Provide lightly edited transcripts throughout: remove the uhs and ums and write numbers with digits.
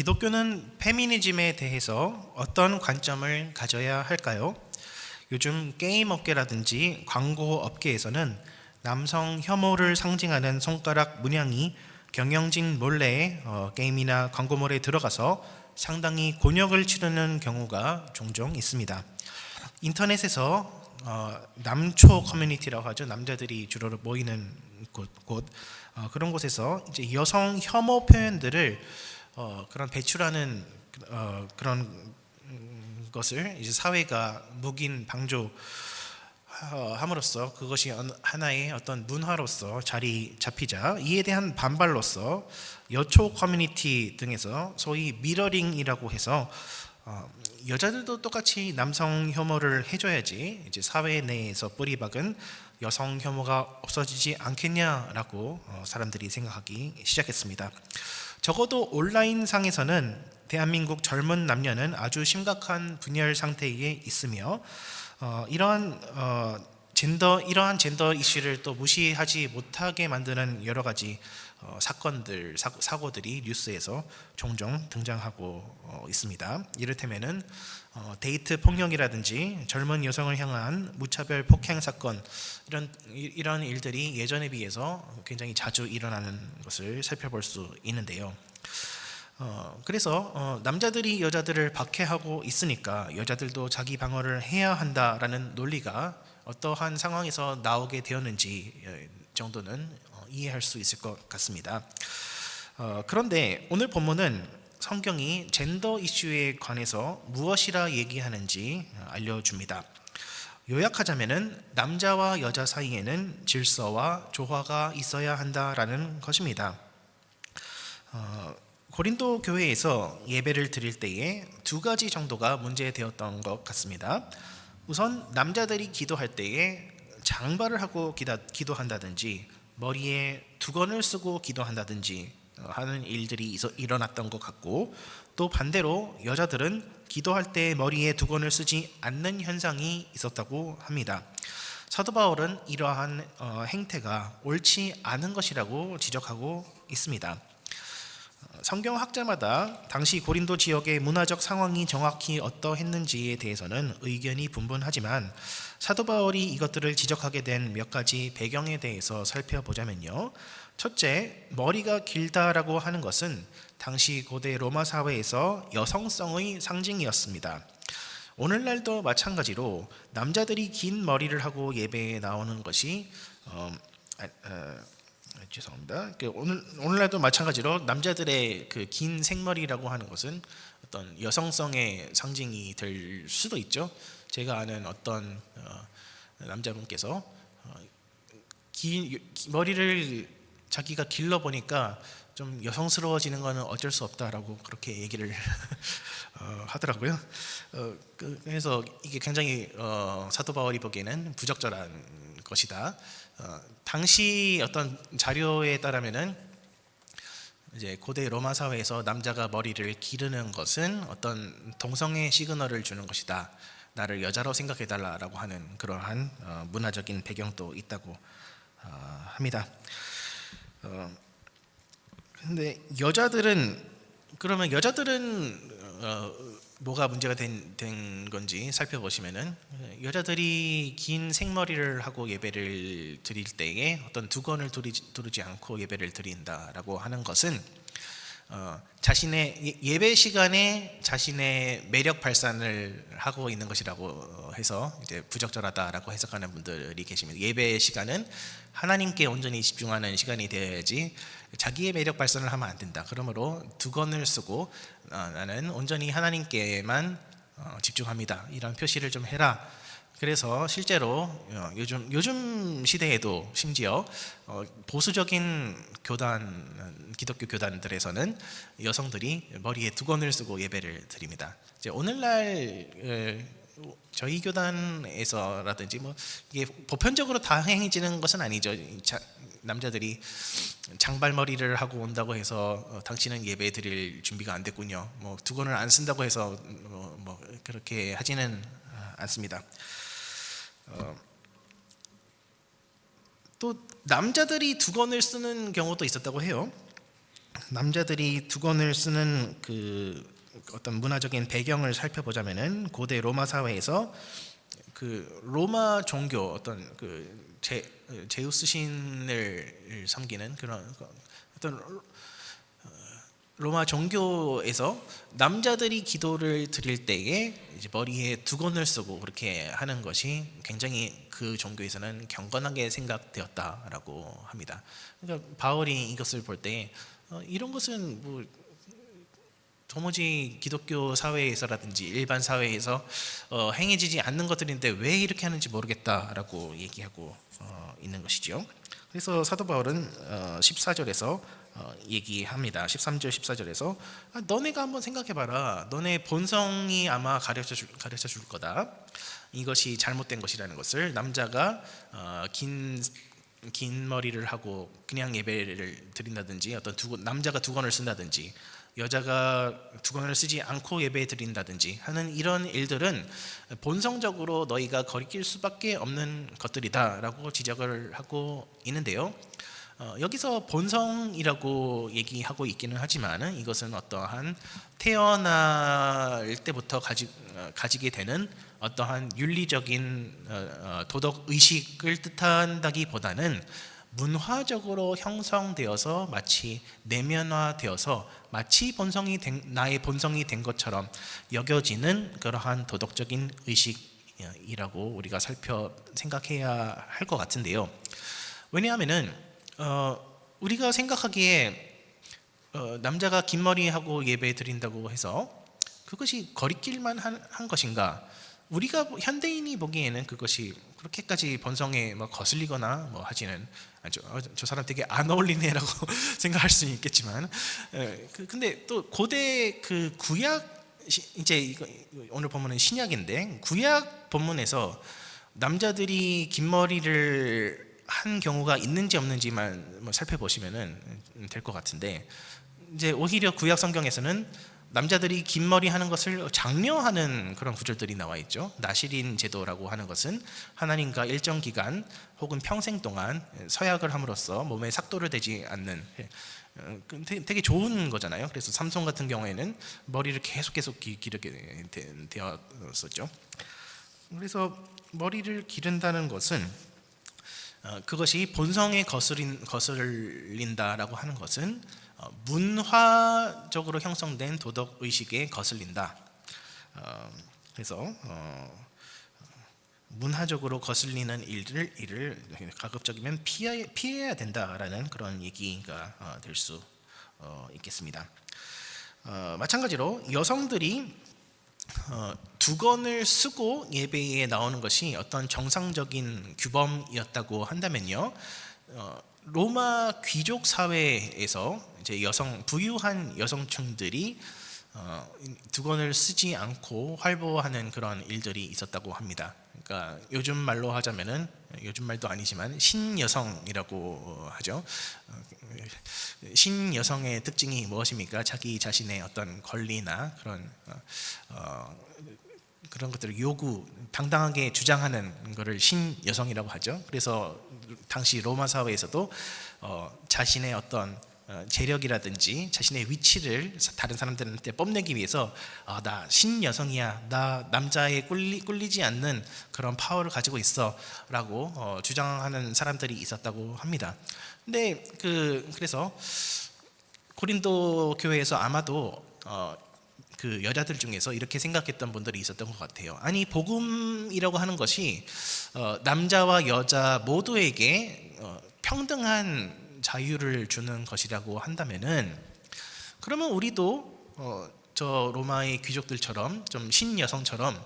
기독교는 페미니즘에 대해서 어떤 관점을 가져야 할까요? 요즘 게임 업계라든지 광고 업계에서는 남성 혐오를 상징하는 손가락 문양이 경영진 몰래 게임이나 광고몰에 들어가서 상당히 곤욕을 치르는 경우가 종종 있습니다. 인터넷에서 남초 커뮤니티라고 하죠. 남자들이 주로 모이는 곳 그런 곳에서 이제 여성 혐오 표현들을 그런 배출하는 그런 것을 이제 사회가 묵인 방조 함으로써 그것이 하나의 어떤 문화로서 자리 잡히자 이에 대한 반발로서 여초 커뮤니티 등에서 소위 미러링이라고 해서 여자들도 똑같이 남성 혐오를 해줘야지 이제 사회 내에서 뿌리박은 여성 혐오가 없어지지 않겠냐라고 사람들이 생각하기 시작했습니다. 적어도 온라인상에서는 대한민국 젊은 남녀는 아주 심각한 분열 상태에 있으며 이러한 젠더 이슈를 또 무시하지 못하게 만드는 여러 가지 사건들, 사고들이 뉴스에서 종종 등장하고 있습니다. 이를테면은 데이트 폭력이라든지 젊은 여성을 향한 무차별 폭행 사건 이런 일들이 예전에 비해서 굉장히 자주 일어나는 것을 살펴볼 수 있는데요. 그래서 남자들이 여자들을 박해하고 있으니까 여자들도 자기 방어를 해야 한다라는 논리가 어떠한 상황에서 나오게 되었는지 정도는 이해할 수 있을 것 같습니다. 그런데 오늘 본문은 성경이 젠더 이슈에 관해서 무엇이라 얘기하는지 알려줍니다. 요약하자면은 남자와 여자 사이에는 질서와 조화가 있어야 한다라는 것입니다. 고린도 교회에서 예배를 드릴 때에 두 가지 정도가 문제되었던 것 같습니다. 우선 남자들이 기도할 때에 장발을 하고 기도한다든지 머리에 두건을 쓰고 기도한다든지 하는 일들이 일어났던 것 같고, 또 반대로 여자들은 기도할 때 머리에 두건을 쓰지 않는 현상이 있었다고 합니다. 사도 바울은 이러한 행태가 옳지 않은 것이라고 지적하고 있습니다. 성경학자마다 당시 고린도 지역의 문화적 상황이 정확히 어떠했는지에 대해서는 의견이 분분하지만 사도 바울이 이것들을 지적하게 된 몇 가지 배경에 대해서 살펴보자면요. 첫째, 머리가 길다라고 하는 것은 당시 고대 로마 사회에서 여성성의 상징이었습니다. 오늘날도 마찬가지로 남자들이 긴 머리를 하고 예배에 나오는 것이 죄송합니다. 오늘날도 마찬가지로 남자들의 그 긴 생머리라고 하는 것은 어떤 여성성의 상징이 될 수도 있죠. 제가 아는 어떤 남자분께서 머리를 자기가 길러 보니까 좀 여성스러워지는 것은 어쩔 수 없다라고 그렇게 얘기를 하더라고요. 그래서 이게 굉장히 사도 바울이 보기에는 부적절한 것이다. 당시 어떤 자료에 따르면은 이제 고대 로마 사회에서 남자가 머리를 기르는 것은 어떤 동성애 시그널을 주는 것이다. 나를 여자로 생각해달라라고 하는 그러한 문화적인 배경도 있다고 합니다. 근데 그러면 여자들은 뭐가 문제가 된 건지 살펴보시면은 여자들이 긴 생머리를 하고 예배를 드릴 때에 어떤 두건을 두르지 않고 예배를 드린다라고 하는 것은 자신의 예배 시간에 자신의 매력 발산을 하고 있는 것이라고 해서 이제 부적절하다라고 해석하는 분들이 계십니다. 예배 시간은 하나님께 온전히 집중하는 시간이 되어야지 자기의 매력 발산을 하면 안 된다. 그러므로 두건을 쓰고 나는 온전히 하나님께만 집중합니다. 이런 표시를 좀 해라. 그래서 실제로 요즘 시대에도 심지어 보수적인 기독교 교단들에서는 여성들이 머리에 두건을 쓰고 예배를 드립니다. 이제 오늘날 저희 교단에서라든지 뭐 이게 보편적으로 다행해지는 것은 아니죠. 남자들이 장발머리를 하고 온다고 해서 당신은 예배 드릴 준비가 안 됐군요. 뭐 두건을 안 쓴다고 해서 뭐 그렇게 하지는 않습니다. 또 남자들이 두건을 쓰는 경우도 있었다고 해요. 남자들이 두건을 쓰는 그 어떤 문화적인 배경을 살펴보자면은 고대 로마 사회에서 그 로마 종교 어떤 그 제우스 신을 섬기는 그런 어떤 로마 종교에서 남자들이 기도를 드릴 때에 이제 머리에 두건을 쓰고 그렇게 하는 것이 굉장히 그 종교에서는 경건하게 생각되었다라고 합니다. 그러니까 바울이 이것을 볼 때 이런 것은 뭐 도무지 기독교 사회에서라든지 일반 사회에서 행해지지 않는 것들인데 왜 이렇게 하는지 모르겠다라고 얘기하고 있는 것이죠. 그래서 사도 바울은 14절에서 얘기합니다. 13절 14절에서 너네가 한번 생각해봐라. 너네 본성이 아마 가르쳐 줄 거다. 이것이 잘못된 것이라는 것을 남자가 긴 머리를 하고 그냥 예배를 드린다든지 어떤 남자가 두건을 쓴다든지 여자가 두건을 쓰지 않고 예배 드린다든지 하는 이런 일들은 본성적으로 너희가 거리낄 수밖에 없는 것들이다라고 지적을 하고 있는데요. 여기서 본성이라고 얘기하고 있기는 하지만 이것은 어떠한 태어날 때부터 가지게 되는 어떠한 윤리적인 도덕 의식을 뜻한다기보다는 문화적으로 형성되어서 마치 내면화되어서 마치 나의 본성이 된 것처럼 여겨지는 그러한 도덕적인 의식이라고 우리가 생각해야 할 것 같은데요. 왜냐하면은 우리가 생각하기에 남자가 긴 머리하고 예배 드린다고 해서 그것이 거리낄만 한 것인가? 우리가 현대인이 보기에는 그것이 그렇게까지 본성에 거슬리거나 하지는 않죠. 저 사람 되게 안 어울리네라고 생각할 수는 있겠지만, 근데 또 고대 그 구약 이제 오늘 본문은 신약인데 구약 본문에서 남자들이 긴 머리를 한 경우가 있는지 없는지만 살펴보시면은 될 것 같은데, 이제 오히려 구약 성경에서는 남자들이 긴 머리 하는 것을 장려하는 그런 구절들이 나와 있죠. 나시린 제도라고 하는 것은 하나님과 일정 기간 혹은 평생 동안 서약을 함으로써 몸에 삭도를 대지 않는 되게 좋은 거잖아요. 그래서 삼손 같은 경우에는 머리를 계속 기르게 되었었죠. 그래서 머리를 기른다는 것은 그것이 본성에 거슬린다라고 하는 것은 문화적으로 형성된 도덕 의식에 거슬린다. 그래서 문화적으로 거슬리는 일을 가급적이면 피해야 된다라는 그런 얘기가 될 수 있겠습니다. 마찬가지로 여성들이 두건을 쓰고 예배에 나오는 것이 어떤 정상적인 규범이었다고 한다면요, 로마 귀족 사회에서 이제 부유한 여성층들이 두건을 쓰지 않고 활보하는 그런 일들이 있었다고 합니다. 그러니까 요즘 말로 하자면은, 요즘 말도 아니지만 신여성이라고 하죠. 신여성의 특징이 무엇입니까? 자기 자신의 어떤 권리나 그런 것들을 당당하게 주장하는 것을 신여성이라고 하죠. 그래서 당시 로마 사회에서도 자신의 어떤 재력이라든지 자신의 위치를 다른 사람들한테 뽐내기 위해서 나 신여성이야, 나 남자에 꿀리지 않는 그런 파워를 가지고 있어 라고 주장하는 사람들이 있었다고 합니다. 근데 그래서 고린도 교회에서 아마도 그 여자들 중에서 이렇게 생각했던 분들이 있었던 것 같아요. 아니, 복음이라고 하는 것이 남자와 여자 모두에게 평등한 자유를 주는 것이라고 한다면은, 그러면 우리도 저 로마의 귀족들처럼 좀 신여성처럼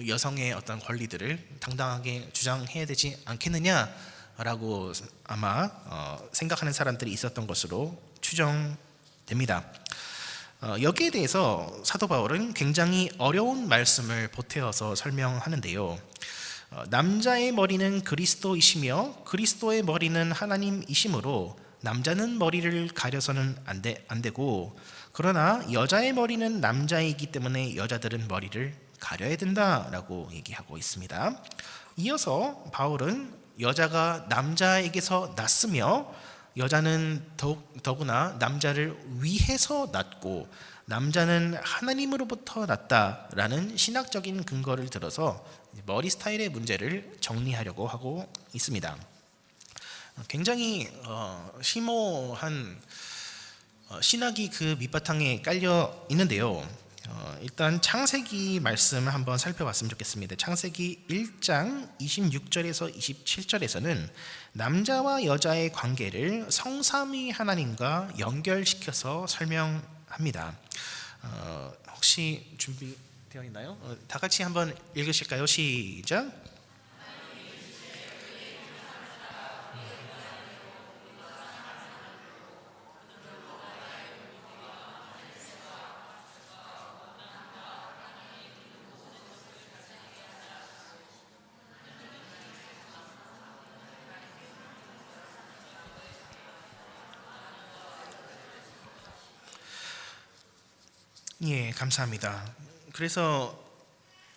여성의 어떤 권리들을 당당하게 주장해야 되지 않겠느냐라고 아마 생각하는 사람들이 있었던 것으로 추정됩니다. 여기에 대해서 사도 바울은 굉장히 어려운 말씀을 보태어서 설명하는데요. 남자의 머리는 그리스도이시며 그리스도의 머리는 하나님이시므로 남자는 머리를 가려서는 안 되고, 그러나 여자의 머리는 남자이기 때문에 여자들은 머리를 가려야 된다라고 얘기하고 있습니다. 이어서 바울은 여자가 남자에게서 났으며 여자는 더구나 남자를 위해서 낳고 남자는 하나님으로부터 낳았다라는 신학적인 근거를 들어서 머리 스타일의 문제를 정리하려고 하고 있습니다. 굉장히 심오한 신학이 그 밑바탕에 깔려 있는데요. 일단 창세기 말씀을 한번 살펴봤으면 좋겠습니다. 창세기 1장 26절에서 27절에서는 남자와 여자의 관계를 성삼위 하나님과 연결시켜서 설명합니다. 혹시 준비되어 있나요? 다 같이 한번 읽으실까요? 시작. 예, 감사합니다. 그래서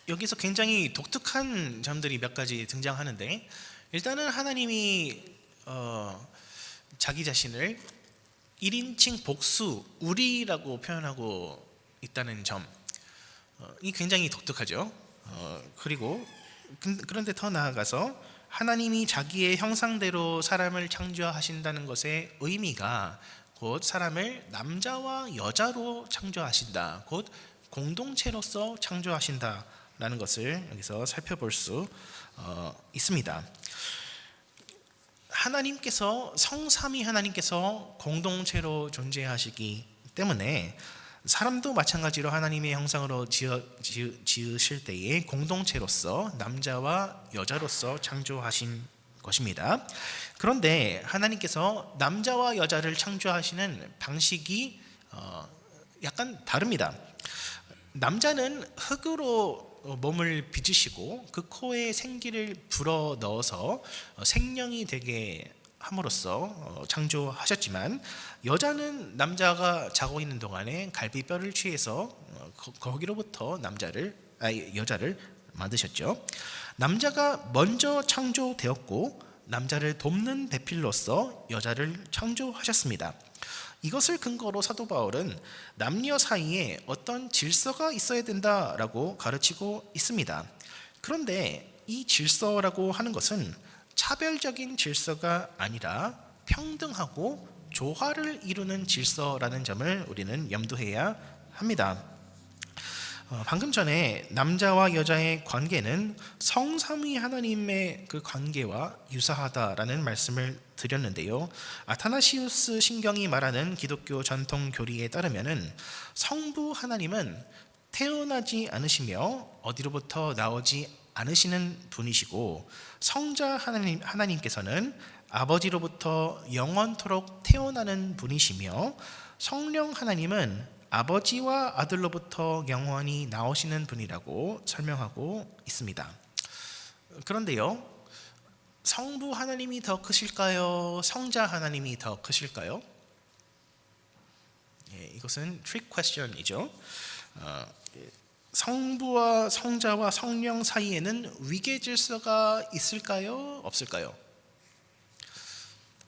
여기서 굉장히 독특한 점들이 몇 가지 등장하는데, 일단은 하나님이 자기 자신을 1인칭 복수 우리라고 표현하고 있다는 점이 굉장히 독특하죠. 그리고 그런데 더 나아가서 하나님이 자기의 형상대로 사람을 창조하신다는 것의 의미가 곧 사람을 남자와 여자로 창조하신다, 곧 공동체로서 창조하신다라는 것을 여기서 살펴볼 수 있습니다. 하나님께서 성삼위 하나님께서 공동체로 존재하시기 때문에 사람도 마찬가지로 하나님의 형상으로 지으실 때에 공동체로서 남자와 여자로서 창조하신 것입니다. 그런데 하나님께서 남자와 여자를 창조하시는 방식이 약간 다릅니다. 남자는 흙으로 몸을 빚으시고 그 코에 생기를 불어 넣어서 생명이 되게 함으로써 창조하셨지만, 여자는 남자가 자고 있는 동안에 갈비뼈를 취해서 거기로부터 여자를 만드셨죠. 남자가 먼저 창조되었고 남자를 돕는 배필로서 여자를 창조하셨습니다. 이것을 근거로 사도 바울은 남녀 사이에 어떤 질서가 있어야 된다라고 가르치고 있습니다. 그런데 이 질서라고 하는 것은 차별적인 질서가 아니라 평등하고 조화를 이루는 질서라는 점을 우리는 염두해야 합니다. 방금 전에 남자와 여자의 관계는 성삼위 하나님의 그 관계와 유사하다라는 말씀을 드렸는데요. 아타나시우스 신경이 말하는 기독교 전통 교리에 따르면은 성부 하나님은 태어나지 않으시며 어디로부터 나오지 않으시는 분이시고, 성자 하나님께서는 아버지로부터 영원토록 태어나는 분이시며, 성령 하나님은 아버지와 아들로부터 영원히 나오시는 분이라고 설명하고 있습니다. 그런데요, 성부 하나님이 더 크실까요? 성자 하나님이 더 크실까요? 이것은 트릭 퀘스천이죠. 성부와 성자와 성령 사이에는 위계 질서가 있을까요? 없을까요?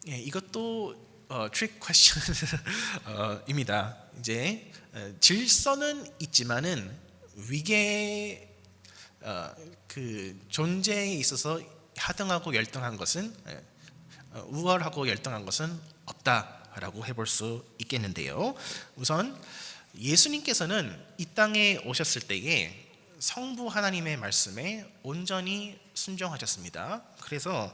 이것도 트릭 퀘스천입니다. 이제 질서는 있지만은 위계 그 존재에 있어서 하등하고 열등한 것은 우월하고 열등한 것은 없다라고 해볼 수 있겠는데요. 우선 예수님께서는 이 땅에 오셨을 때에 성부 하나님의 말씀에 온전히 순종하셨습니다. 그래서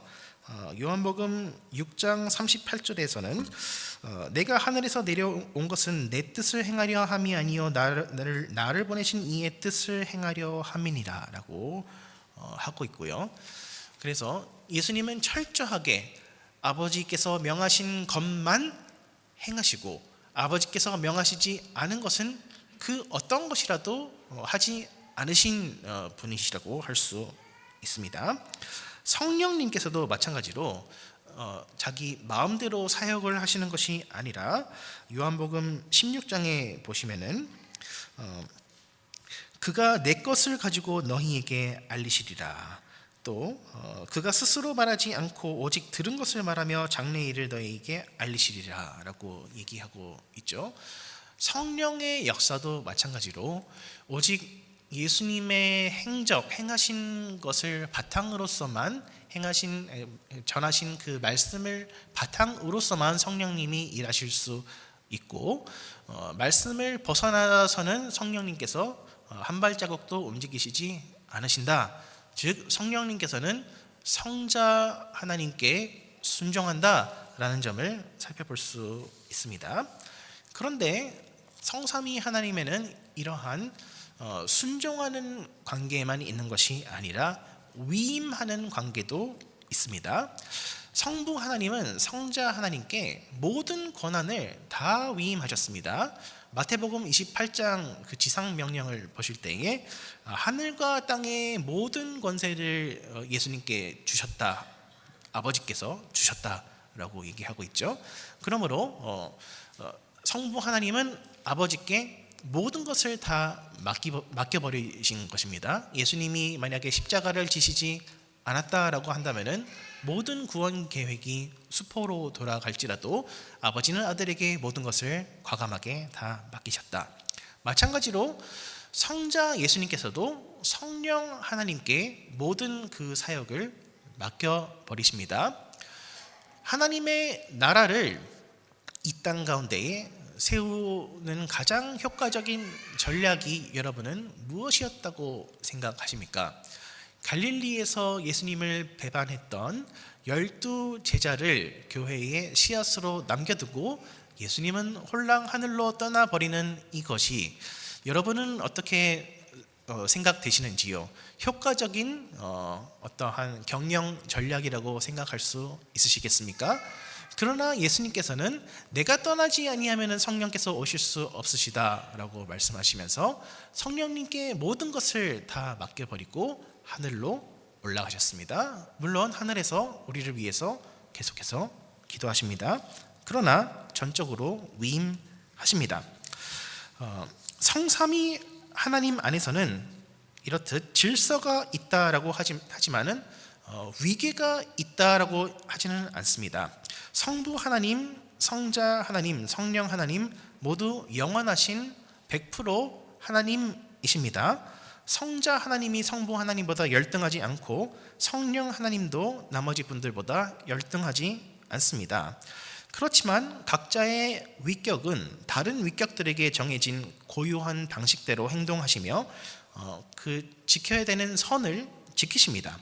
요한복음 6장 38절에서는 내가 하늘에서 내려온 것은 내 뜻을 행하려 함이 아니요 나를 보내신 이의 뜻을 행하려 함이니라 라고 하고 있고요. 그래서 예수님은 철저하게 아버지께서 명하신 것만 행하시고, 아버지께서 명하시지 않은 것은 그 어떤 것이라도 하지 않으신 분이시라고 할 수 있습니다. 성령님께서도 마찬가지로 자기 마음대로 사역을 하시는 것이 아니라 요한복음 16장에 보시면은 그가 내 것을 가지고 너희에게 알리시리라. 또 그가 스스로 말하지 않고 오직 들은 것을 말하며 장래의 일을 너희에게 알리시리라 라고 얘기하고 있죠. 성령의 역사도 마찬가지로 오직 예수님의 행하신 것을 바탕으로서만 전하신 그 말씀을 바탕으로서만 성령님이 일하실 수 있고, 말씀을 벗어나서는 성령님께서 한 발자국도 움직이시지 않으신다. 즉 성령님께서는 성자 하나님께 순종한다라는 점을 살펴볼 수 있습니다. 그런데 성삼위 하나님에는 이러한 순종하는 관계만 있는 것이 아니라 위임하는 관계도 있습니다. 성부 하나님은 성자 하나님께 모든 권한을 다 위임하셨습니다. 마태복음 28장 그 지상 명령을 보실 때에 하늘과 땅의 모든 권세를 예수님께 주셨다, 아버지께서 주셨다라고 얘기하고 있죠. 그러므로 성부 하나님은 아버지께 모든 것을 다 맡겨버리신 것입니다. 예수님이 만약에 십자가를 지시지 않았다라고 한다면은 모든 구원 계획이 수포로 돌아갈지라도 아버지는 아들에게 모든 것을 과감하게 다 맡기셨다. 마찬가지로 성자 예수님께서도 성령 하나님께 모든 그 사역을 맡겨버리십니다. 하나님의 나라를 이 땅 가운데에 세우는 가장 효과적인 전략이 여러분은 무엇이었다고 생각하십니까? 갈릴리에서 예수님을 배반했던 12 제자를 교회의 씨앗으로 남겨두고 예수님은 홀랑 하늘로 떠나버리는 이것이 여러분은 어떻게 생각되시는지요? 효과적인 어떠한 경영 전략이라고 생각할 수 있으시겠습니까? 그러나 예수님께서는 내가 떠나지 아니하면 성령께서 오실 수 없으시다라고 말씀하시면서 성령님께 모든 것을 다 맡겨버리고 하늘로 올라가셨습니다. 물론 하늘에서 우리를 위해서 계속해서 기도하십니다. 그러나 전적으로 위임하십니다. 성삼위 하나님 안에서는 이렇듯 질서가 있다라고 하지만은 위계가 있다라고 하지는 않습니다. 성부 하나님, 성자 하나님, 성령 하나님 모두 영원하신 100% 하나님이십니다. 성자 하나님이 성부 하나님보다 열등하지 않고 성령 하나님도 나머지 분들보다 열등하지 않습니다. 그렇지만 각자의 위격은 다른 위격들에게 정해진 고유한 방식대로 행동하시며 그 지켜야 되는 선을 지키십니다.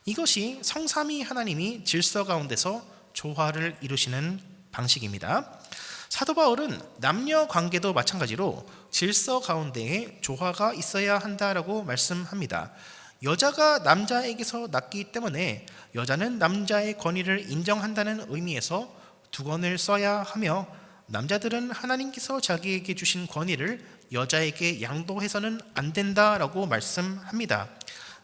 이것이 성삼위 하나님이 질서 가운데서 조화를 이루시는 방식입니다. 사도 바울은 남녀 관계도 마찬가지로 질서 가운데에 조화가 있어야 한다라고 말씀합니다. 여자가 남자에게서 낳기 때문에 여자는 남자의 권위를 인정한다는 의미에서 두 권을 써야 하며, 남자들은 하나님께서 자기에게 주신 권위를 여자에게 양도해서는 안 된다라고 말씀합니다.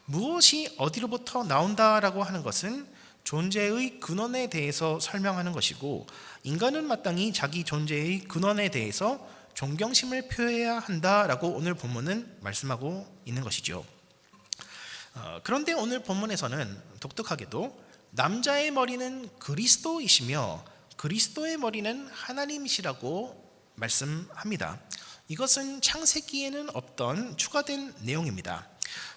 무엇이 어디로부터 나온다라고 하는 것은 존재의 근원에 대해서 설명하는 것이고, 인간은 마땅히 자기 존재의 근원에 대해서 존경심을 표해야 한다라고 오늘 본문은 말씀하고 있는 것이죠. 그런데 오늘 본문에서는 독특하게도 남자의 머리는 그리스도이시며 그리스도의 머리는 하나님이시라고 말씀합니다. 이것은 창세기에는 없던 추가된 내용입니다.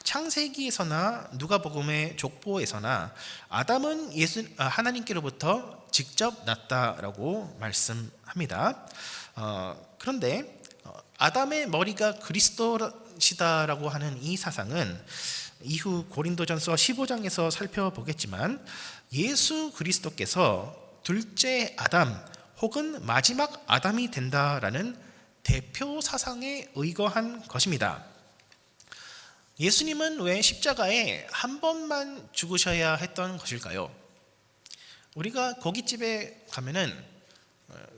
창세기에서나 누가복음의 족보에서나 아담은 하나님께로부터 직접 났다라고 말씀합니다. 그런데 아담의 머리가 그리스도시다라고 하는 이 사상은 이후 고린도전서 15장에서 살펴보겠지만 예수 그리스도께서 둘째 아담 혹은 마지막 아담이 된다라는 대표 사상에 의거한 것입니다. 예수님은 왜 십자가에 한 번만 죽으셔야 했던 것일까요? 우리가 고깃집에 가면은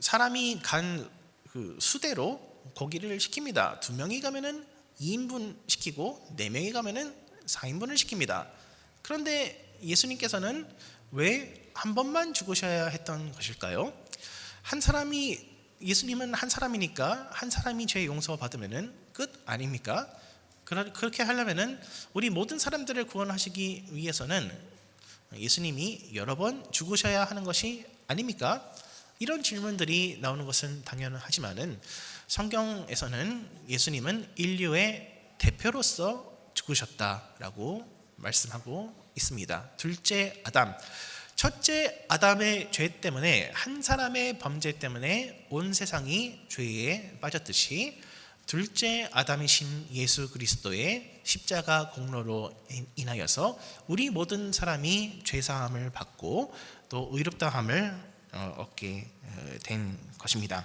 사람이 간 그 수대로 고기를 시킵니다. 2명이 가면은 2인분 시키고 4명이 가면은 4인분을 시킵니다. 그런데 예수님께서는 왜 한 번만 죽으셔야 했던 것일까요? 예수님은 한 사람이니까 한 사람이 죄 용서 받으면은 끝 아닙니까? 그렇게 하려면은 우리 모든 사람들을 구원하시기 위해서는 예수님이 여러 번 죽으셔야 하는 것이 아닙니까? 이런 질문들이 나오는 것은 당연하지만은 성경에서는 예수님은 인류의 대표로서 죽으셨다라고 말씀하고 있습니다. 둘째 아담, 첫째 아담의 죄 때문에, 한 사람의 범죄 때문에 온 세상이 죄에 빠졌듯이 둘째 아담이신 예수 그리스도의 십자가 공로로 인하여서 우리 모든 사람이 죄사함을 받고 또 의롭다함을 얻게 된 것입니다.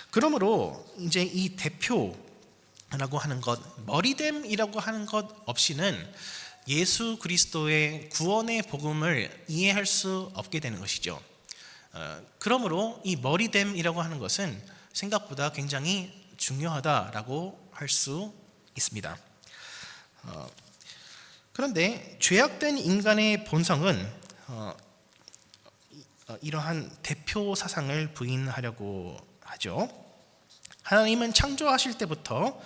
그러므로 이제 이 대표라고 하는 것, 머리됨이라고 하는 것 없이는 예수 그리스도의 구원의 복음을 이해할 수 없게 되는 것이죠. 그러므로 이 머리됨이라고 하는 것은 생각보다 굉장히 중요하다라고 할 수 있습니다. 그런데 죄악된 인간의 본성은 이러한 대표 사상을 부인하려고 하죠. 하나님은 창조하실 때부터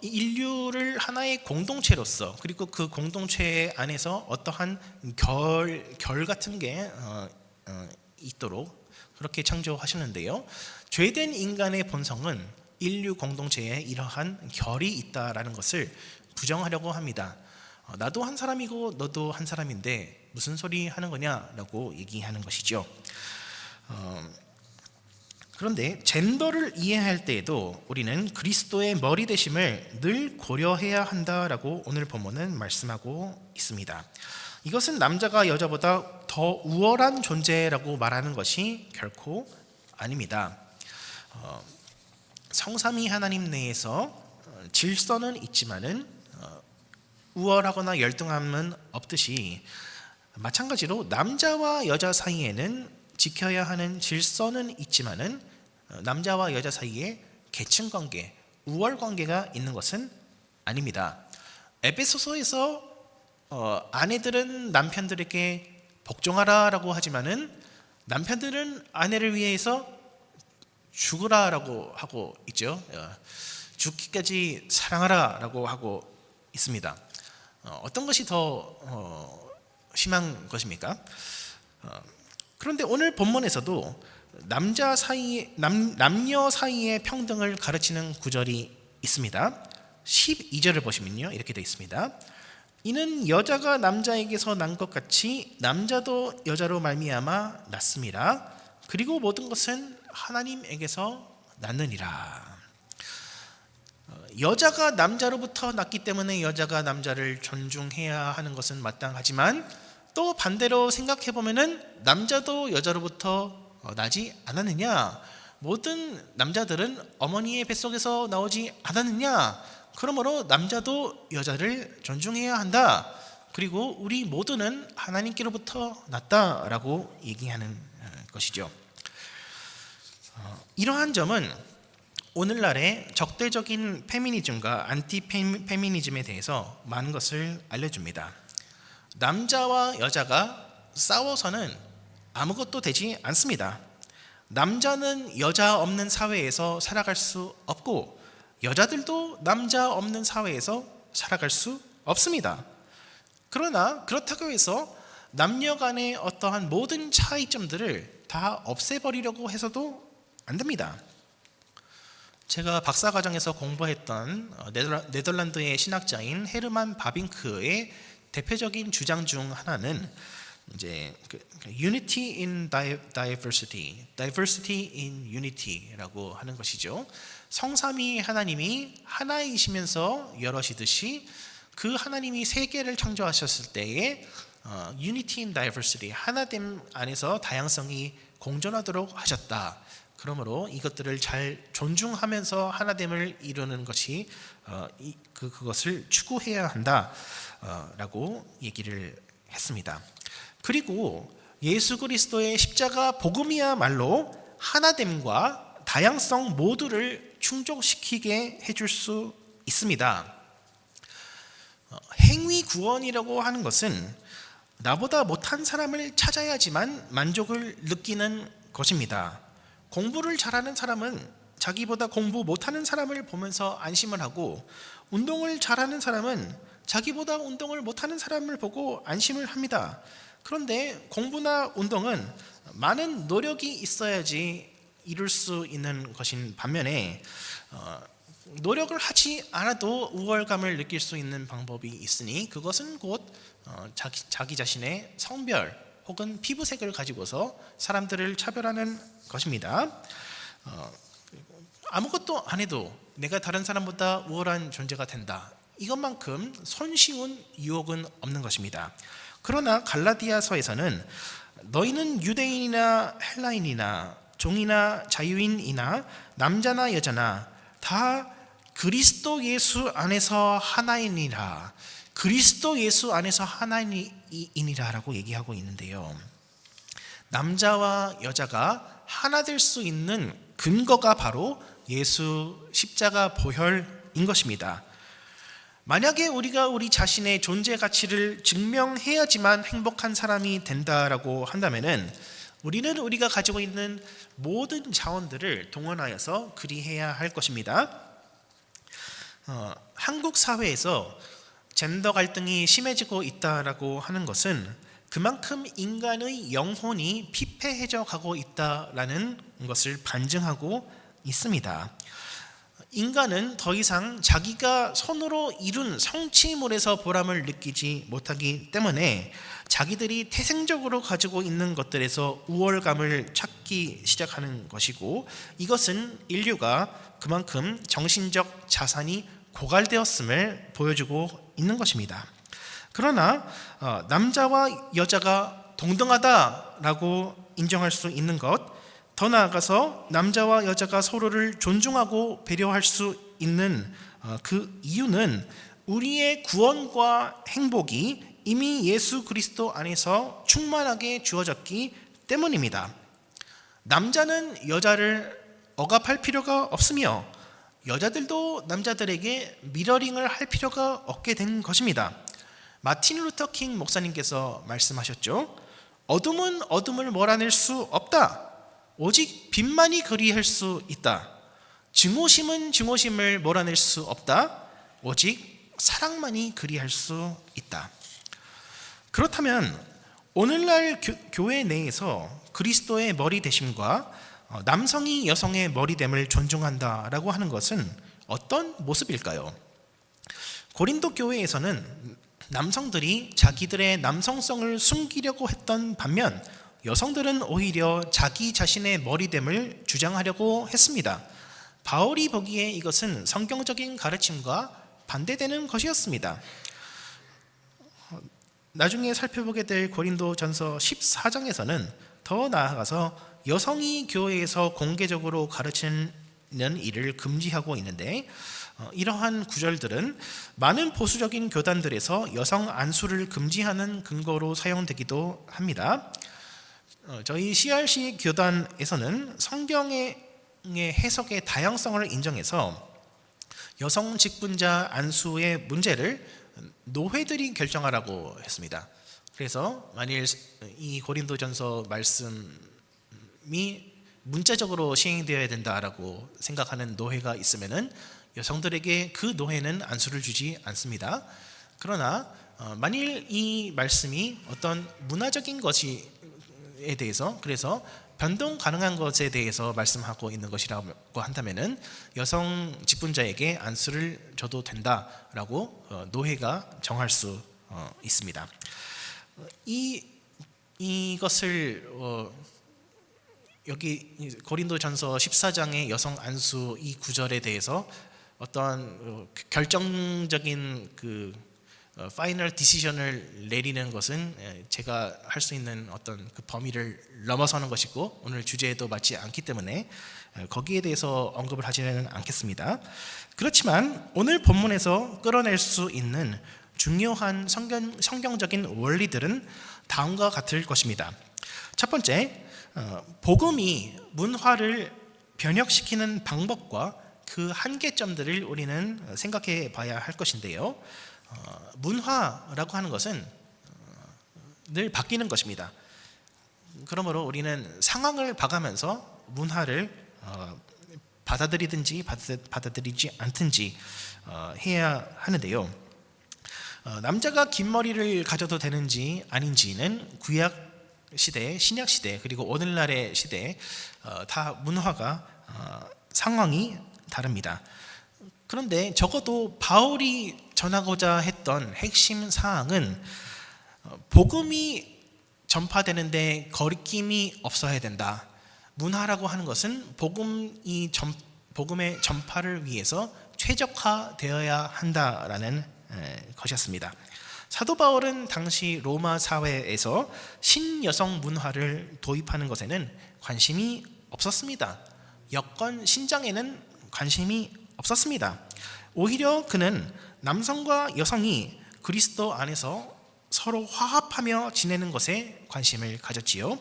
인류를 하나의 공동체로서, 그리고 그 공동체 안에서 어떠한 결 같은 게 있도록 그렇게 창조하셨는데요. 죄된 인간의 본성은 인류 공동체에 이러한 결이 있다라는 것을 부정하려고 합니다. 나도 한 사람이고 너도 한 사람인데 무슨 소리 하는 거냐라고 얘기하는 것이죠. 그런데 젠더를 이해할 때에도 우리는 그리스도의 머리 되심을 늘 고려해야 한다라고 오늘 본문은 말씀하고 있습니다. 이것은 남자가 여자보다 더 우월한 존재라고 말하는 것이 결코 아닙니다. 성삼위 하나님 내에서 질서는 있지만은 우월하거나 열등함은 없듯이, 마찬가지로 남자와 여자 사이에는 지켜야 하는 질서는 있지만은 남자와 여자 사이에 계층 관계, 우월 관계가 있는 것은 아닙니다. 에베소서에서 아내들은 남편들에게 복종하라라고 하지만은 남편들은 아내를 위해서 죽으라라고 하고 있죠. 죽기까지 사랑하라라고 하고 있습니다. 어떤 것이 더 심한 것입니까? 그런데 오늘 본문에서도 남녀 사이의 평등을 가르치는 구절이 있습니다. 12절을 보시면요, 이렇게 되어 있습니다. 이는 여자가 남자에게서 난 것 같이 남자도 여자로 말미암아 났음이라. 그리고 모든 것은 하나님에게서 났느니라. 여자가 남자로부터 났기 때문에 여자가 남자를 존중해야 하는 것은 마땅하지만, 또 반대로 생각해 보면은 남자도 여자로부터 나지 않았느냐? 모든 남자들은 어머니의 뱃속에서 나오지 않았느냐? 그러므로 남자도 여자를 존중해야 한다. 그리고 우리 모두는 하나님께로부터 났다라고 얘기하는 것이죠. 이러한 점은 오늘날의 적대적인 페미니즘과 안티 페미니즘에 대해서 많은 것을 알려줍니다. 남자와 여자가 싸워서는 아무것도 되지 않습니다. 남자는 여자 없는 사회에서 살아갈 수 없고, 여자들도 남자 없는 사회에서 살아갈 수 없습니다. 그러나 그렇다고 해서 남녀 간의 어떠한 모든 차이점들을 다 없애버리려고 해서도 안 됩니다. 제가 박사과정에서 공부했던 네덜란드의 신학자인 헤르만 바빙크의 대표적인 주장 중 하나는 이제 Unity in Diversity, Diversity in Unity라고 하는 것이죠. 성삼위 하나님이 하나이시면서 여럿이듯이 그 하나님이 세계를 창조하셨을 때에 Unity in Diversity, 하나됨 안에서 다양성이 공존하도록 하셨다. 그러므로 이것들을 잘 존중하면서 하나됨을 이루는 것이 그것을 추구해야 한다라고 얘기를 했습니다. 그리고 예수 그리스도의 십자가 복음이야말로 하나됨과 다양성 모두를 충족시키게 해줄 수 있습니다. 행위 구원이라고 하는 것은 나보다 못한 사람을 찾아야지만 만족을 느끼는 것입니다. 공부를 잘하는 사람은 자기보다 공부 못하는 사람을 보면서 안심을 하고, 운동을 잘하는 사람은 자기보다 운동을 못하는 사람을 보고 안심을 합니다. 그런데 공부나 운동은 많은 노력이 있어야지 이룰 수 있는 것인 반면에 노력을 하지 않아도 우월감을 느낄 수 있는 방법이 있으니 그것은 곧 자기 자신의 성별 혹은 피부색을 가지고서 사람들을 차별하는 것입니다. 아무것도 안 해도 내가 다른 사람보다 우월한 존재가 된다, 이것만큼 손쉬운 유혹은 없는 것입니다. 그러나 갈라디아서에서는 너희는 유대인이나 헬라인이나 종이나 자유인이나 남자나 여자나 다 그리스도 예수 안에서 하나이니라, 그리스도 예수 안에서 하나이니라라고 얘기하고 있는데요. 남자와 여자가 하나 될 수 있는 근거가 바로 예수 십자가 보혈인 것입니다. 만약에 우리가 우리 자신의 존재 가치를 증명해야지만 행복한 사람이 된다라고 한다면은 우리는 우리가 가지고 있는 모든 자원들을 동원하여서 그리해야 할 것입니다. 한국 사회에서 젠더 갈등이 심해지고 있다라고 하는 것은 그만큼 인간의 영혼이 피폐해져 가고 있다라는 것을 반증하고 있습니다. 인간은 더 이상 자기가 손으로 이룬 성취물에서 보람을 느끼지 못하기 때문에 자기들이 태생적으로 가지고 있는 것들에서 우월감을 찾기 시작하는 것이고, 이것은 인류가 그만큼 정신적 자산이 고갈되었음을 보여주고 있는 것입니다. 그러나 남자와 여자가 동등하다라고 인정할 수 있는 것, 더 나아가서 남자와 여자가 서로를 존중하고 배려할 수 있는 그 이유는 우리의 구원과 행복이 이미 예수 그리스도 안에서 충만하게 주어졌기 때문입니다. 남자는 여자를 억압할 필요가 없으며 여자들도 남자들에게 미러링을 할 필요가 없게 된 것입니다. 마틴 루터 킹 목사님께서 말씀하셨죠. 어둠은 어둠을 몰아낼 수 없다. 오직 빛만이 그리할 수 있다. 증오심은 증오심을 몰아낼 수 없다. 오직 사랑만이 그리할 수 있다. 그렇다면 오늘날 교회 내에서 그리스도의 머리 되심과 남성이 여성의 머리됨을 존중한다라고 하는 것은 어떤 모습일까요? 고린도 교회에서는 남성들이 자기들의 남성성을 숨기려고 했던 반면 여성들은 오히려 자기 자신의 머리됨을 주장하려고 했습니다. 바울이 보기에 이것은 성경적인 가르침과 반대되는 것이었습니다. 나중에 살펴보게 될 고린도전서 14장에서는 더 나아가서 여성이 교회에서 공개적으로 가르치는 일을 금지하고 있는데, 이러한 구절들은 많은 보수적인 교단들에서 여성 안수를 금지하는 근거로 사용되기도 합니다. 저희 CRC 교단에서는 성경의 해석의 다양성을 인정해서 여성 직분자 안수의 문제를 노회들이 결정하라고 했습니다. 그래서 만일 이 고린도전서 말씀이 문자적으로 시행되어야 된다라고 생각하는 노회가 있으면은 여성들에게 그 노회는 안수를 주지 않습니다. 그러나 만일 이 말씀이 어떤 문화적인 것에 대해서, 그래서 변동 가능한 것에 대해서 말씀하고 있는 것이라고 한다면은 여성 직분자에게 안수를 줘도 된다라고 노회가 정할 수 있습니다. 이것을 여기 고린도전서 14장의 여성 안수 이 구절에 대해서 어떤 결정적인 파이널 디시전을 내리는 것은 제가 할 수 있는 어떤 그 범위를 넘어서는 것이고 오늘 주제에도 맞지 않기 때문에 거기에 대해서 언급을 하지는 않겠습니다. 그렇지만 오늘 본문에서 끌어낼 수 있는 중요한 성경적인 원리들은 다음과 같을 것입니다. 첫 번째, 복음이 문화를 변혁시키는 방법과 그 한계점들을 우리는 생각해 봐야 할 것인데요. 문화라고 하는 것은 늘 바뀌는 것입니다. 그러므로 우리는 상황을 봐가면서 문화를 받아들이든지 받아들이지 않든지 해야 하는데요. 남자가 긴 머리를 가져도 되는지 아닌지는 구약 시대, 신약 시대, 그리고 오늘날의 시대 다 문화가 상황이 다릅니다. 그런데 적어도 바울이 전하고자 했던 핵심 사항은 복음이 전파되는데 거리낌이 없어야 된다. 문화라고 하는 것은 복음의 전파를 위해서 최적화되어야 한다라는 것이었습니다. 사도 바울은 당시 로마 사회에서 신여성 문화를 도입하는 것에는 관심이 없었습니다. 여건 신장에는 관심이 없었습니다. 오히려 그는 남성과 여성이 그리스도 안에서 서로 화합하며 지내는 것에 관심을 가졌지요.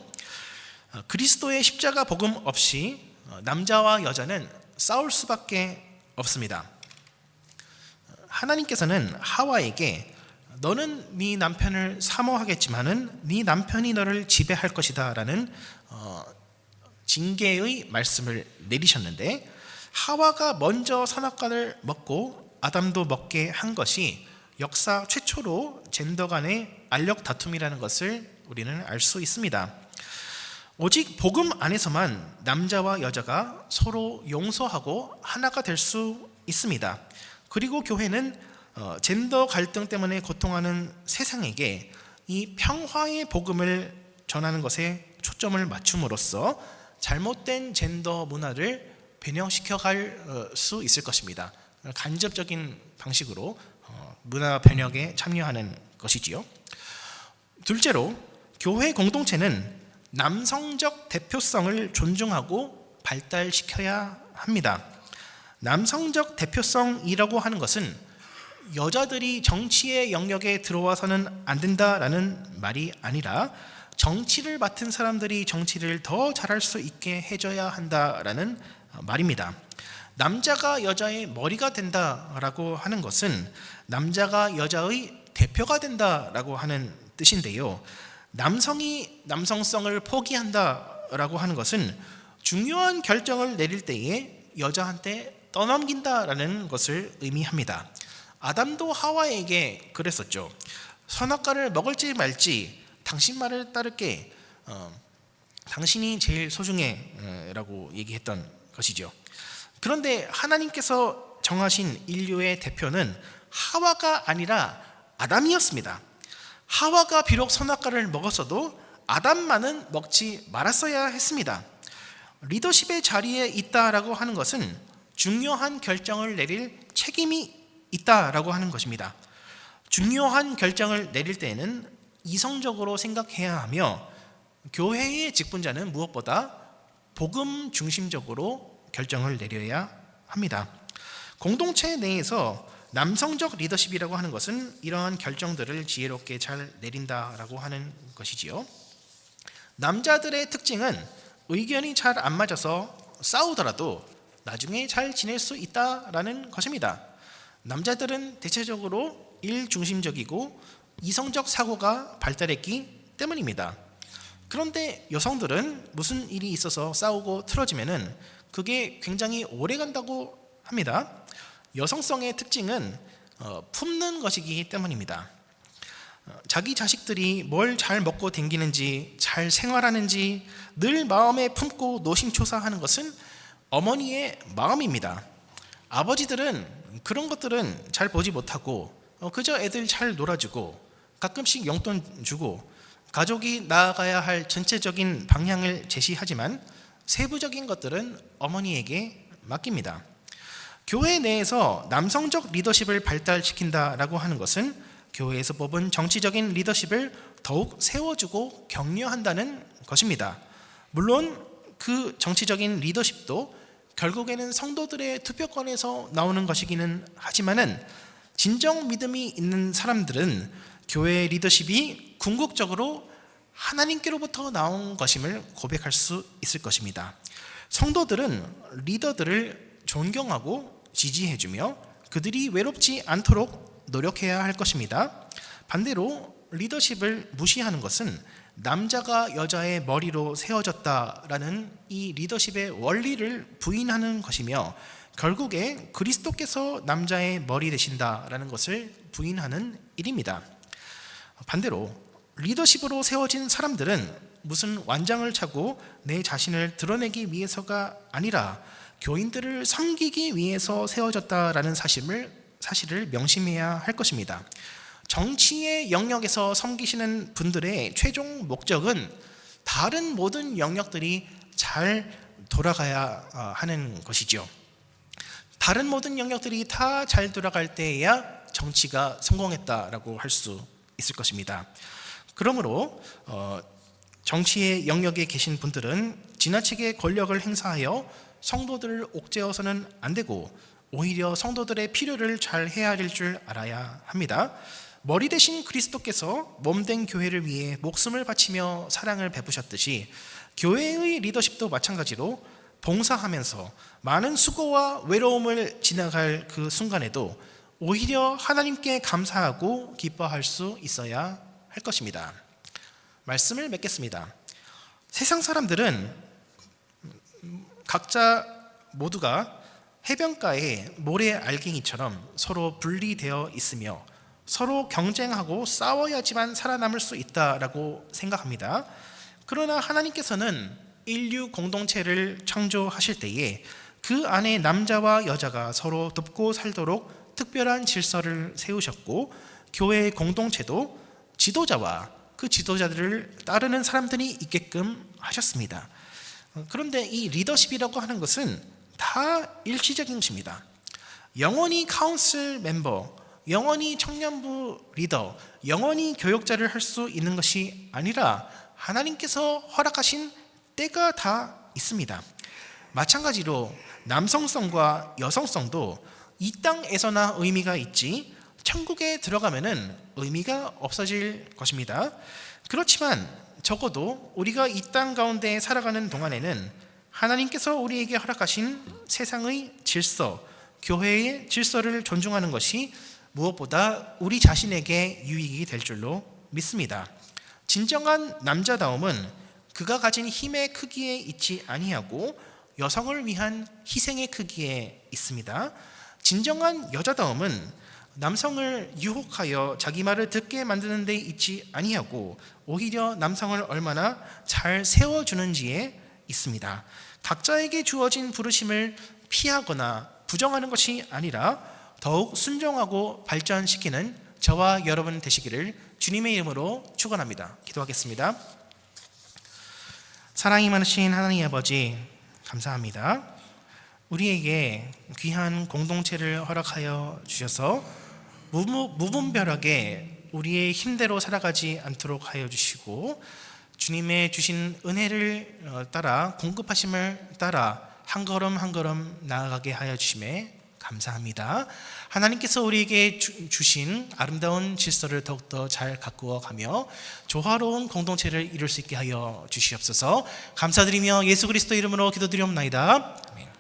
그리스도의 십자가 복음 없이 남자와 여자는 싸울 수밖에 없습니다. 하나님께서는 하와에게 너는 네 남편을 사모하겠지만은 네 남편이 너를 지배할 것이다 라는 징계의 말씀을 내리셨는데, 하와가 먼저 선악과를 먹고 아담도 먹게 한 것이 역사 최초로 젠더 간의 알력 다툼이라는 것을 우리는 알 수 있습니다. 오직 복음 안에서만 남자와 여자가 서로 용서하고 하나가 될 수 있습니다. 그리고 교회는 젠더 갈등 때문에 고통하는 세상에게 이 평화의 복음을 전하는 것에 초점을 맞춤으로써 잘못된 젠더 문화를 변형시켜 갈 수 있을 것입니다. 간접적인 방식으로 문화 변혁에 참여하는 것이지요. 둘째로, 교회 공동체는 남성적 대표성을 존중하고 발달시켜야 합니다. 남성적 대표성이라고 하는 것은 여자들이 정치의 영역에 들어와서는 안 된다라는 말이 아니라 정치를 맡은 사람들이 정치를 더 잘할 수 있게 해줘야 한다라는 말입니다. 남자가 여자의 머리가 된다라고 하는 것은 남자가 여자의 대표가 된다라고 하는 뜻인데요. 남성이 남성성을 포기한다라고 하는 것은 중요한 결정을 내릴 때에 여자한테 떠넘긴다라는 것을 의미합니다. 아담도 하와에게 그랬었죠. 선악과를 먹을지 말지 당신 말을 따를게, 당신이 제일 소중해 라고 얘기했던 것이죠. 그런데 하나님께서 정하신 인류의 대표는 하와가 아니라 아담이었습니다. 하와가 비록 선악과를 먹었어도 아담만은 먹지 말았어야 했습니다. 리더십의 자리에 있다라고 하는 것은 중요한 결정을 내릴 책임이 있다라고 하는 것입니다. 중요한 결정을 내릴 때에는 이성적으로 생각해야 하며, 교회의 직분자는 무엇보다 복음 중심적으로 결정을 내려야 합니다. 공동체 내에서 남성적 리더십이라고 하는 것은 이러한 결정들을 지혜롭게 잘 내린다라고 하는 것이지요. 남자들의 특징은 의견이 잘 안 맞아서 싸우더라도 나중에 잘 지낼 수 있다라는 것입니다. 남자들은 대체적으로 일중심적이고 이성적 사고가 발달했기 때문입니다. 그런데 여성들은 무슨 일이 있어서 싸우고 틀어지면은 그게 굉장히 오래 간다고 합니다. 여성성의 특징은 품는 것이기 때문입니다. 자기 자식들이 뭘 잘 먹고 댕기는지, 잘 생활하는지 늘 마음에 품고 노심초사하는 것은 어머니의 마음입니다. 아버지들은 그런 것들은 잘 보지 못하고 그저 애들 잘 놀아주고 가끔씩 용돈 주고 가족이 나아가야 할 전체적인 방향을 제시하지만 세부적인 것들은 어머니에게 맡깁니다. 교회 내에서 남성적 리더십을 발달시킨다라고 하는 것은 교회에서 뽑은 정치적인 리더십을 더욱 세워주고 격려한다는 것입니다. 물론 그 정치적인 리더십도 결국에는 성도들의 투표권에서 나오는 것이기는 하지만은 진정 믿음이 있는 사람들은 교회의 리더십이 궁극적으로 하나님께로부터 나온 것임을 고백할 수 있을 것입니다. 성도들은 리더들을 존경하고 지지해주며 그들이 외롭지 않도록 노력해야 할 것입니다. 반대로 리더십을 무시하는 것은 남자가 여자의 머리로 세워졌다라는 이 리더십의 원리를 부인하는 것이며, 결국에 그리스도께서 남자의 머리 되신다라는 것을 부인하는 일입니다. 반대로 리더십으로 세워진 사람들은 무슨 완장을 차고 내 자신을 드러내기 위해서가 아니라 교인들을 섬기기 위해서 세워졌다라는 사실을 명심해야 할 것입니다. 정치의 영역에서 섬기시는 분들의 최종 목적은 다른 모든 영역들이 잘 돌아가야 하는 것이죠. 다른 모든 영역들이 다 잘 돌아갈 때에야 정치가 성공했다라고 할 수 있을 것입니다. 그러므로 정치의 영역에 계신 분들은 지나치게 권력을 행사하여 성도들을 옥죄어서는 안 되고, 오히려 성도들의 필요를 잘 헤아릴 줄 알아야 합니다. 머리 대신 그리스도께서 몸된 교회를 위해 목숨을 바치며 사랑을 베푸셨듯이, 교회의 리더십도 마찬가지로 봉사하면서 많은 수고와 외로움을 지나갈 그 순간에도 오히려 하나님께 감사하고 기뻐할 수 있어야 할 것입니다. 말씀을 맺겠습니다. 세상 사람들은 각자 모두가 해변가의 모래 알갱이처럼 서로 분리되어 있으며 서로 경쟁하고 싸워야지만 살아남을 수 있다라고 생각합니다. 그러나 하나님께서는 인류 공동체를 창조하실 때에 그 안에 남자와 여자가 서로 돕고 살도록 특별한 질서를 세우셨고, 교회의 공동체도 지도자와 그 지도자들을 따르는 사람들이 있게끔 하셨습니다. 그런데 이 리더십이라고 하는 것은 다 일시적인 것입니다. 영원히 카운슬 멤버, 영원히 청년부 리더, 영원히 교역자를 할 수 있는 것이 아니라 하나님께서 허락하신 때가 다 있습니다. 마찬가지로 남성성과 여성성도 이 땅에서나 의미가 있지 천국에 들어가면은 의미가 없어질 것입니다. 그렇지만 적어도 우리가 이 땅 가운데 살아가는 동안에는 하나님께서 우리에게 허락하신 세상의 질서, 교회의 질서를 존중하는 것이 무엇보다 우리 자신에게 유익이 될 줄로 믿습니다. 진정한 남자다움은 그가 가진 힘의 크기에 있지 아니하고 여성을 위한 희생의 크기에 있습니다. 진정한 여자다움은 남성을 유혹하여 자기 말을 듣게 만드는 데 있지 아니하고 오히려 남성을 얼마나 잘 세워주는지에 있습니다. 각자에게 주어진 부르심을 피하거나 부정하는 것이 아니라 더욱 순종하고 발전시키는 저와 여러분 되시기를 주님의 이름으로 축원합니다. 기도하겠습니다. 사랑이 많으신 하나님 아버지, 감사합니다. 우리에게 귀한 공동체를 허락하여 주셔서 무분별하게 우리의 힘대로 살아가지 않도록 하여 주시고, 주님의 주신 은혜를 따라, 공급하심을 따라 한 걸음 한 걸음 나아가게 하여 주심에 감사합니다. 하나님께서 우리에게 주신 아름다운 질서를 더욱더 잘 가꾸어 가며 조화로운 공동체를 이룰 수 있게 하여 주시옵소서. 감사드리며 예수 그리스도 이름으로 기도드리옵나이다. 아멘.